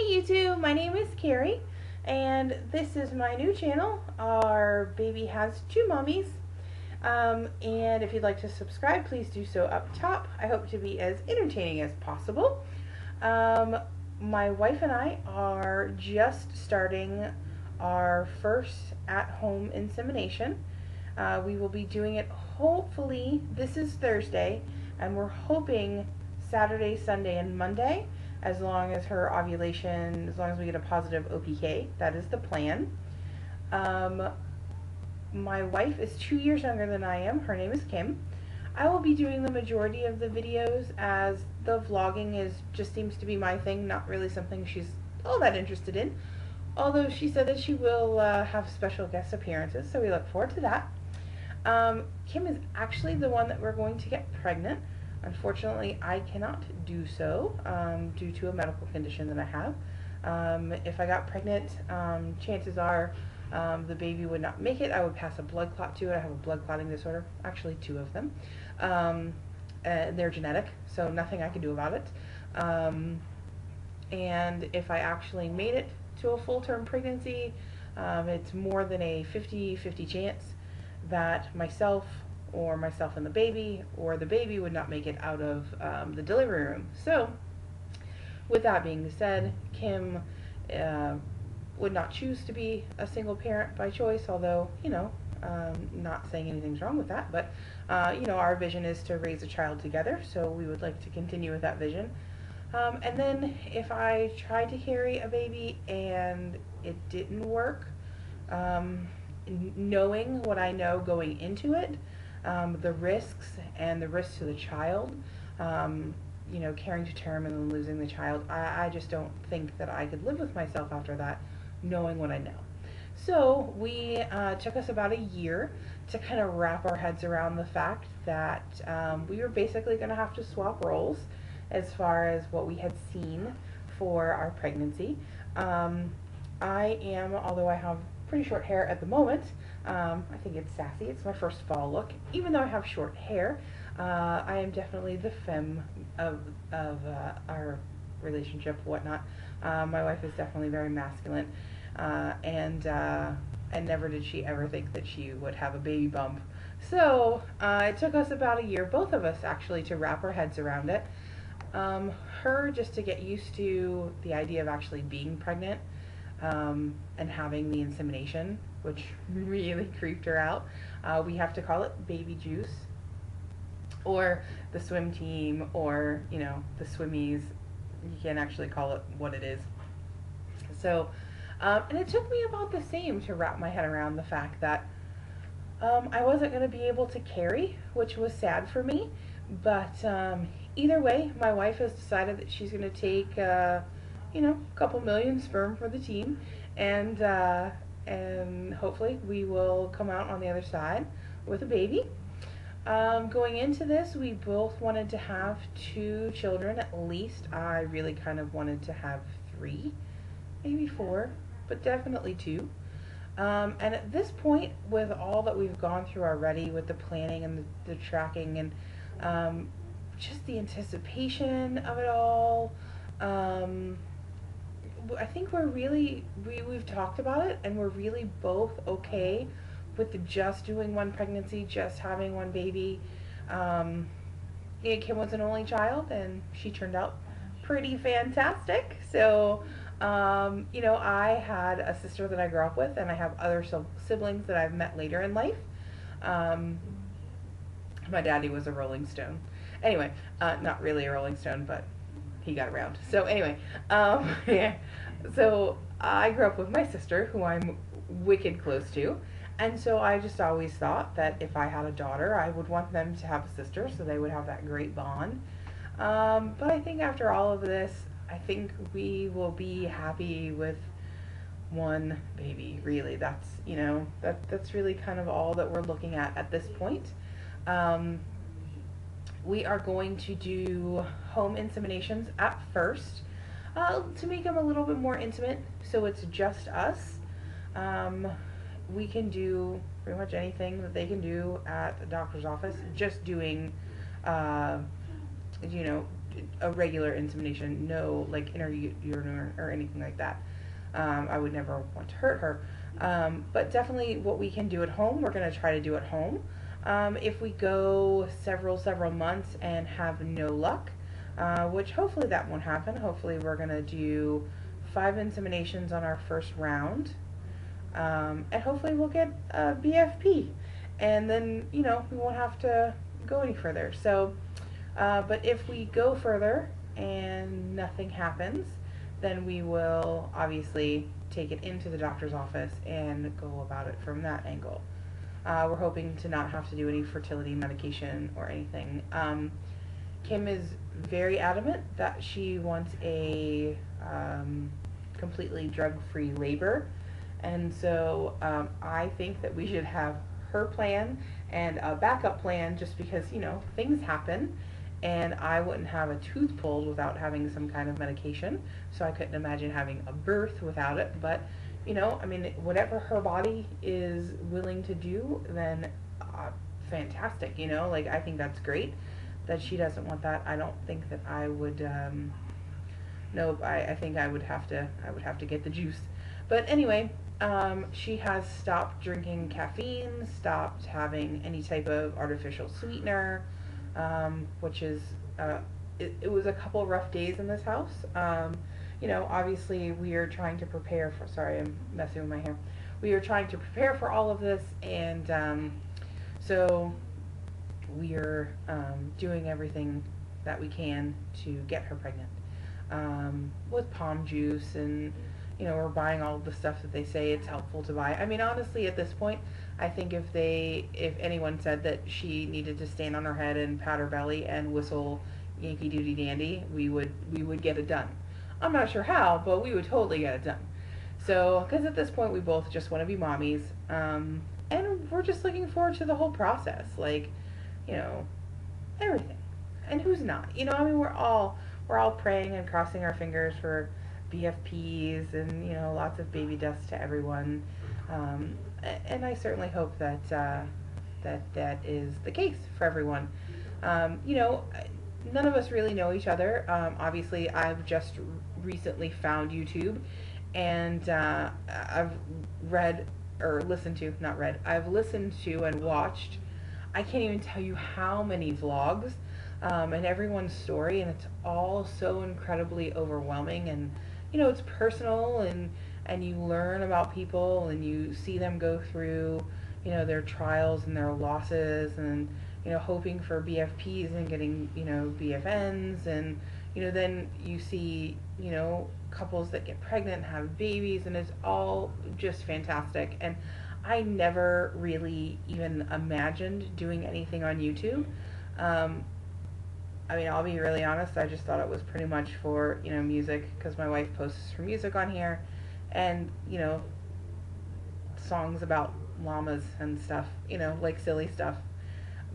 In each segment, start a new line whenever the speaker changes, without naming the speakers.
Hey YouTube, my name is Carrie, and this is my new channel. Our baby has two mummies, and if you'd like to subscribe, please do so up top. I hope to be as entertaining as possible. Um, my wife and I are just starting our first at-home insemination. We will be doing it hopefully, this is Thursday, and we're hoping Saturday, Sunday, and Monday, as long as her ovulation, as long as we get a positive OPK. That is the plan. My wife is 2 years younger than I am. Her name is Kim. I will be doing the majority of the videos, as the vlogging just seems to be my thing, not really something she's all that interested in. Although she said that she will have special guest appearances, so we look forward to that. Kim is actually the one that we're going to get pregnant. Unfortunately, I cannot do so due to a medical condition that I have. If I got pregnant, chances are the baby would not make it. I would pass a blood clot to it. I have a blood clotting disorder, actually two of them. They're genetic, so nothing I can do about it. And if I actually made it to a full-term pregnancy, it's more than a 50-50 chance that myself and the baby, or the baby would not make it out of the delivery room. So, with that being said, Kim would not choose to be a single parent by choice, although, not saying anything's wrong with that, but, our vision is to raise a child together, so we would like to continue with that vision. And then if I tried to carry a baby and it didn't work, knowing what I know going into it, the risks to the child, carrying to term and then losing the child, I just don't think that I could live with myself after that, knowing what I know. So we took us about a year to kind of wrap our heads around the fact that we were basically going to have to swap roles as far as what we had seen for our pregnancy. I am, although I have pretty short hair at the moment, I think it's sassy. It's my first fall look. Even though I have short hair, I am definitely the femme of our relationship, whatnot. My wife is definitely very masculine, and never did she ever think that she would have a baby bump. So it took us about a year, both of us actually, to wrap our heads around it. Her just to get used to the idea of actually being pregnant, and having the insemination, which really creeped her out. We have to call it baby juice, or the swim team, or the swimmies. You can't actually call it what it is. So and it took me about the same to wrap my head around the fact that I wasn't going to be able to carry, which was sad for me, but either way, my wife has decided that she's going to take a couple million sperm for the team, and hopefully we will come out on the other side with a baby. Going into this, we both wanted to have 2 children at least. I really kind of wanted to have 3, maybe 4, but definitely 2. And at this point, with all that we've gone through already, with the planning and the tracking, and just the anticipation of it all, I think we've talked about it, and we're really both okay with just doing one pregnancy, just having one baby. Kim was an only child, and she turned out pretty fantastic. So, I had a sister that I grew up with, and I have other siblings that I've met later in life. My daddy was a Rolling Stone. Anyway, not really a Rolling Stone, but he got around. So anyway, yeah. So I grew up with my sister, who I'm wicked close to, and so I just always thought that if I had a daughter, I would want them to have a sister, so they would have that great bond. But I think after all of this, I think we will be happy with one baby. Really, that's that's really kind of all that we're looking at this point. We are going to do home inseminations at first, to make them a little bit more intimate, so it's just us. We can do pretty much anything that they can do at the doctor's office, just doing, a regular insemination, no like intrauterine or anything like that. I would never want to hurt her. But definitely what we can do at home, we're going to try to do at home. If we go several months and have no luck, which hopefully that won't happen. Hopefully we're going to do 5 inseminations on our first round. And hopefully we'll get a BFP. And then, we won't have to go any further. So, but if we go further and nothing happens, then we will obviously take it into the doctor's office and go about it from that angle. We're hoping to not have to do any fertility medication or anything. Kim is very adamant that she wants a completely drug-free labor, and so I think that we should have her plan and a backup plan, just because things happen, and I wouldn't have a tooth pulled without having some kind of medication, so I couldn't imagine having a birth without it. But whatever her body is willing to do, then fantastic. I think that's great that she doesn't want that. I don't think that I would. Nope. I think I would have to get the juice. But anyway, she has stopped drinking caffeine, stopped having any type of artificial sweetener, which is it was a couple rough days in this house. Obviously we are trying to prepare for, sorry, I'm messing with my hair. We are trying to prepare for all of this, and so we are doing everything that we can to get her pregnant, with palm juice, and we're buying all of the stuff that they say it's helpful to buy. I mean, honestly, at this point, I think if anyone said that she needed to stand on her head and pat her belly and whistle Yankee Doodle Dandy, we would get it done. I'm not sure how, but we would totally get it done. So, because at this point we both just want to be mommies, and we're just looking forward to the whole process, like, everything. And who's not? We're all praying and crossing our fingers for BFPs and lots of baby dust to everyone. And I certainly hope that that is the case for everyone. None of us really know each other. Obviously, I've just recently found YouTube, and I've listened to and watched, I can't even tell you how many vlogs, and everyone's story, and it's all so incredibly overwhelming, and it's personal, and you learn about people, and you see them go through their trials and their losses, and hoping for BFPs and getting BFNs, and then you see couples that get pregnant and have babies, and it's all just fantastic. And I never really even imagined doing anything on YouTube. I'll be really honest, I just thought it was pretty much for, music, because my wife posts her music on here, and, songs about llamas and stuff, like silly stuff.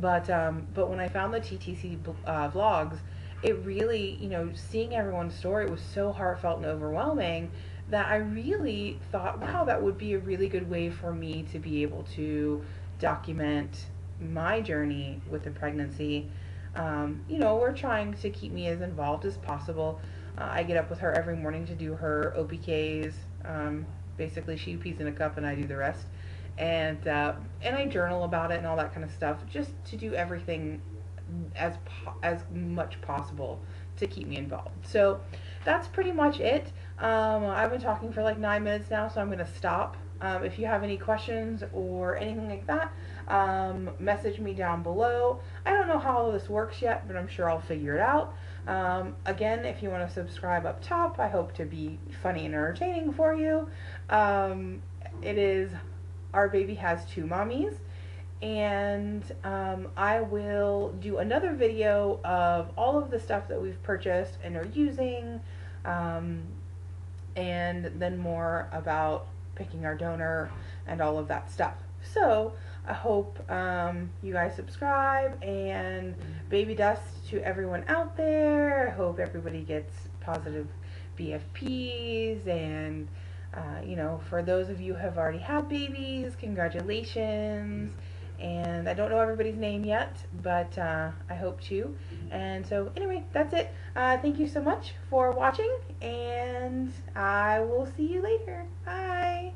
But when I found the TTC vlogs, it really, seeing everyone's story, it was so heartfelt and overwhelming that I really thought, wow, that would be a really good way for me to be able to document my journey with the pregnancy. We're trying to keep me as involved as possible. I get up with her every morning to do her OPKs. Basically, she pees in a cup and I do the rest. And I journal about it and all that kind of stuff, just to do everything as much possible to keep me involved. So that's pretty much it. I've been talking for like 9 minutes now, so I'm going to stop. If you have any questions or anything like that, message me down below. I don't know how all this works yet, but I'm sure I'll figure it out. Again, if you want to subscribe up top, I hope to be funny and entertaining for you. It is Our Baby Has Two Mommies, and I will do another video of all of the stuff that we've purchased and are using, and then more about picking our donor and all of that stuff. So I hope you guys subscribe, and baby dust to everyone out there. I hope everybody gets positive BFPs, and for those of you who have already had babies, congratulations. And I don't know everybody's name yet, but I hope to. And so anyway, that's it. Thank you so much for watching, and I will see you later. Bye.